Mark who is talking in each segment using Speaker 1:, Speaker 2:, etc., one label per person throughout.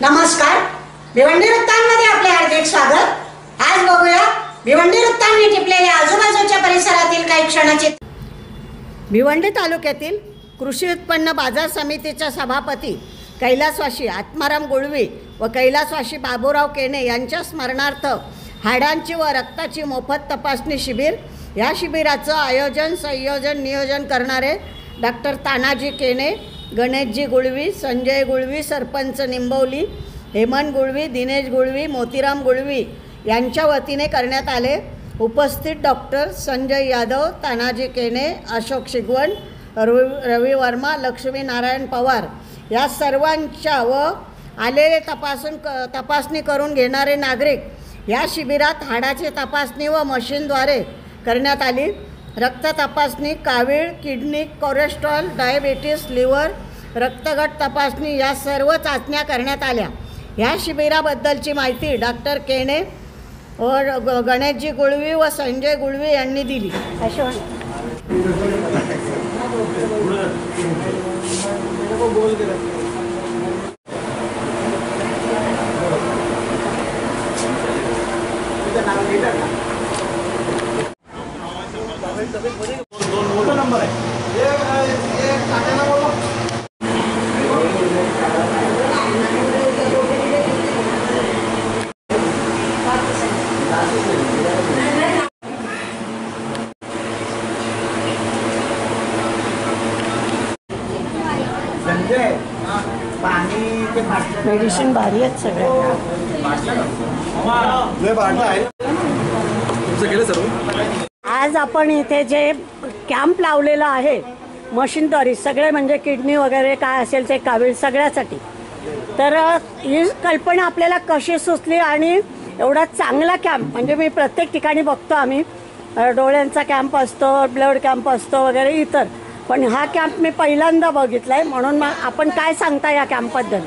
Speaker 1: नमस्कार, भिवंडी वृत्तांमध्ये आपले हार्दिक स्वागत। आज बघूया भिवंडी वृत्तांनी टिपलेल्या आजूबाजूच्या परिसरातील काही क्षणाचे। भिवंडी तालुक्यातील कृषी उत्पन्न बाजार समितीच्या सभापती कैलासवासी आत्माराम गुळवी व कैलासवासी बाबूराव केने यांच्या स्मरणार्थ हाडांची व रक्ताची मोफत तपासणी शिबिर। या शिबिराचं आयोजन संयोजन नियोजन करणारे डॉक्टर तानाजी केने, गणेशजी गुळवी, संजय गुळवी, सरपंच निंबवली, हेमंत गुळवी, दिनेश गुळवी, मोतीराम गुळवी यांच्या वतीने करण्यात आले। उपस्थित डॉक्टर संजय यादव, तानाजी केने, अशोक शिगवण, रवी वर्मा, लक्ष्मी नारायण पवार या सर्वांच्या व आलेले तपासणी करून घेणारे नागरिक या शिबिरात हाडाची तपासणी व मशीनद्वारे करण्यात आली। रक्त तपासणी, कावीळ, किडनी, कोलेस्ट्रॉल, डायबिटीस, लिव्हर, रक्तगट तपासणी या सर्व चाचण्या करण्यात आल्या। या शिबिराबद्दलची माहिती डॉक्टर केने व गणेशजी गुळवी व संजय गुळवी यांनी दिली।
Speaker 2: नंबर है
Speaker 1: मेडिसिन भारी आहेत सगळे। आज आपण इथे जे कॅम्प लावलेला आहे मशीनद्वारे सगळे म्हणजे किडनी वगैरे काय असेल ते कावीळ सगळ्यासाठी, तर ही कल्पना आपल्याला कशी सुचली आणि एवढा चांगला कॅम्प म्हणजे मी प्रत्येक ठिकाणी बघतो आम्ही डोळ्यांचा कॅम्प असतो, ब्लड कॅम्प असतो वगैरे इतर, पण हा कॅम्प मी पहिल्यांदा बघितलाय। म्हणून आपण काय सांगता या कॅम्पबद्दल?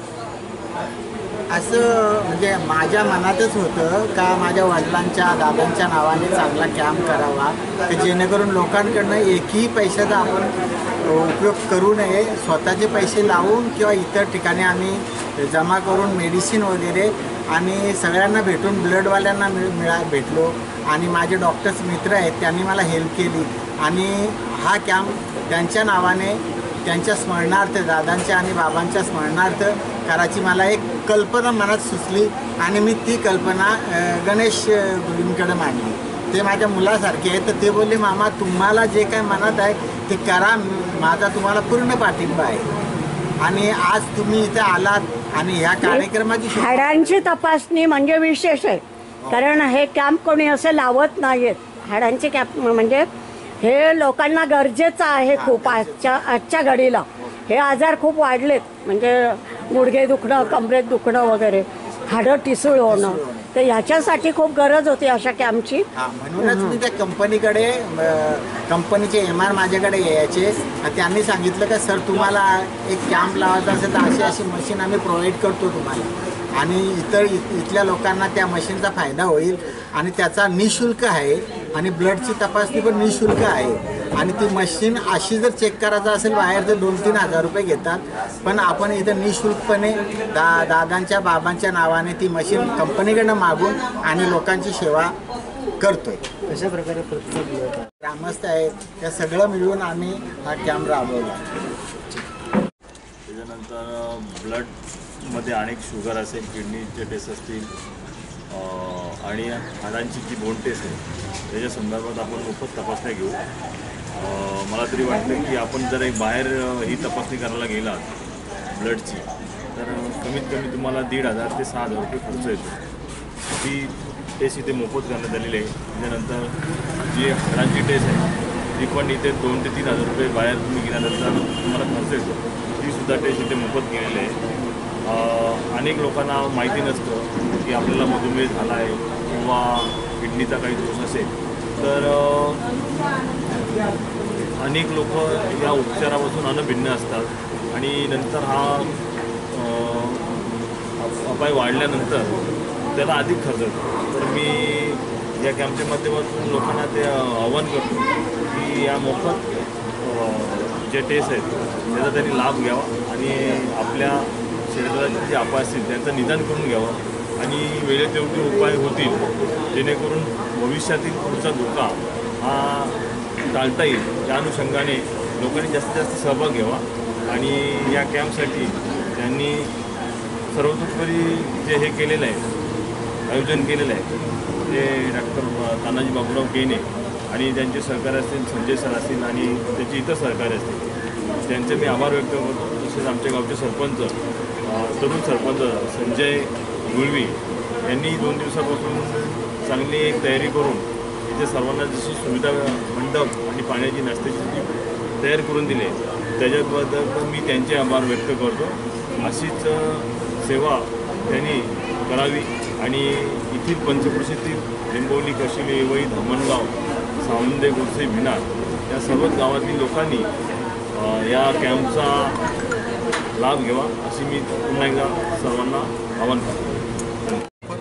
Speaker 3: असं म्हणजे माझ्या मनातच होतं का माझ्या वडिलांच्या दादांच्या नावाने चांगला कॅम्प करावा, तर जेणेकरून लोकांकडनं एकही पैशाचा आपण उपयोग करू नये, स्वतःचे पैसे लावून किंवा इतर ठिकाणी आम्ही जमा करून मेडिसिन वगैरे आणि सगळ्यांना भेटून ब्लडवाल्यांना भेटलो आणि माझे डॉक्टर्स मित्र आहेत त्यांनी मला हेल्प केली आणि हा कॅम्प त्यांच्या नावाने त्यांच्या स्मरणार्थ दादांच्या आणि बाबांच्या स्मरणार्थ करायची मला एक कल्पना मनात सुचली आणि मी ती कल्पना गणेश गुळवींकडे मांडली। ते माझ्या मुलासारखे आहेत, तर ते बोलले मामा तुम्हाला जे काय मनात आहे ते करा, माझा तुम्हाला पूर्ण पाठिंबा आहे। आणि आज तुम्ही इथे आलात आणि ह्या कार्यक्रमाची
Speaker 1: हाडांची तपासणी म्हणजे विशेष आहे, कारण हे कॅम्प कोणी असे लावत नाहीत। हाडांचे कॅम्प म्हणजे हे लोकांना गरजेचं आहे खूप। आजच्या घडीला हे आजार खूप वाढलेत, म्हणजे गुडघे दुखणं, कमरेत दुखणं वगैरे, हाडं ठिसूळ होणं, तर ह्याच्यासाठी खूप गरज होती अशा कॅम्पची।
Speaker 3: म्हणूनच मी त्या कंपनीकडे कंपनीचे MR माझ्याकडे यायचे, त्यांनी सांगितलं का सर तुम्हाला एक कॅम्प लावायचा असेल तर अशी अशी मशीन आम्ही प्रोव्हाइड करतो तुम्हाला आणि इथल्या लोकांना त्या मशीनचा फायदा होईल आणि त्याचा निःशुल्क आहे आणि ब्लडची तपासणी पण निःशुल्क आहे आणि ती मशीन अशी जर चेक करायचं असेल बाहेर तर 2-3 हजार रुपये घेतात, पण आपण इथं निःशुल्कपणे दादांच्या बाबांच्या नावाने ती मशीन कंपनीकडनं मागून आणि लोकांची सेवा करतोय।
Speaker 2: अशा प्रकारे
Speaker 3: ग्रामस्थ आहेत त्या सगळं मिळून आम्ही हा कॅम्प राबवला।
Speaker 4: त्याच्यानंतर ब्लडमध्ये अनेक शुगर असेल, किडनीचे टेस्ट असतील आणि हाडांची जी बोन टेस्ट आहे त्याच्या संदर्भात आपण मोफत तपासण्या घेऊ। मला तरी वाटतं की आपण जर एक बाहेर ही तपासणी करायला गेलात ब्लडची तर कमीत कमी तुम्हाला 1,500 ते 6,000 रुपये खर्च येतो। ती टेस्ट इथे मोफत करण्यात आलेली आहे। त्याच्यानंतर जी हाडांची टेस्ट आहे ती पण इथे 2 ते 3 हजार रुपये बाहेर तुम्ही गेल्यानंतर तुम्हाला खर्च येतो, तीसुद्धा टेस्ट इथे मोफत केलेली आहे। अनेक लोकांना माहिती नसतं की आपल्याला मधुमेह झाला आहे किंवा किडनीचा काही दोष असेल, तर अनेक लोक या उपचारापासून अनभिज्ञ असतात आणि नंतर हा अपाय वाढल्यानंतर त्याला अधिक खर्च होतो। तर मी या कॅम्पच्या माध्यमातून लोकांना ते आवाहन करतो की या मोफत जे टेस्ट आहेत त्याचा त्यांनी लाभ घ्यावा आणि आपल्या शरीराचे जे आपाय असतील त्यांचं निदान करून घ्यावं आणि वेळेत योग्य उपाय होतील जेणेकरून भविष्यातील पुढचा धोका हा टाळता येईल. त्या अनुषंगाने लोकांनी जास्तीत जास्त सहभाग घ्यावा आणि या कॅम्पसाठी त्यांनी सर्वतोपरी जे हे केलेलं आहे आयोजन केलेलं आहे ते डॉक्टर तानाजी बाबूराव केने आणि त्यांचे सहकारी असतील संजय सर असतील आणि त्यांचे इतर सहकारी असतील त्यांचे मी आभार व्यक्त करतो. तसेच आमच्या गावचे सरपंच तरुण सरपंच संजय गुळवी यांनी 2 दिवसापासून चांगली एक तयारी करून इथे सर्वांना जशी सुविधा मंडप आणि पाण्याची नाश्त्याची जी तयार करून दिली त्याच्याबद्दल मी त्यांचे आभार व्यक्त करतो. अशीच सेवा त्यांनी करावी आणि येथील पंचक्रोशीतील लिंबोली कशिले येवई धामणगाव सावंदे गोरसे भिनार या सर्वच गावातील लोकांनी या कॅम्पचा लाभ घ्यावा अशी मी पुन्हा एकदा सर्वांना आवाहन करतो.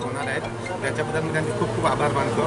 Speaker 5: होणार आहेत त्याच्याबद्दल मी त्यांचे खूप खूप आभार मानतो.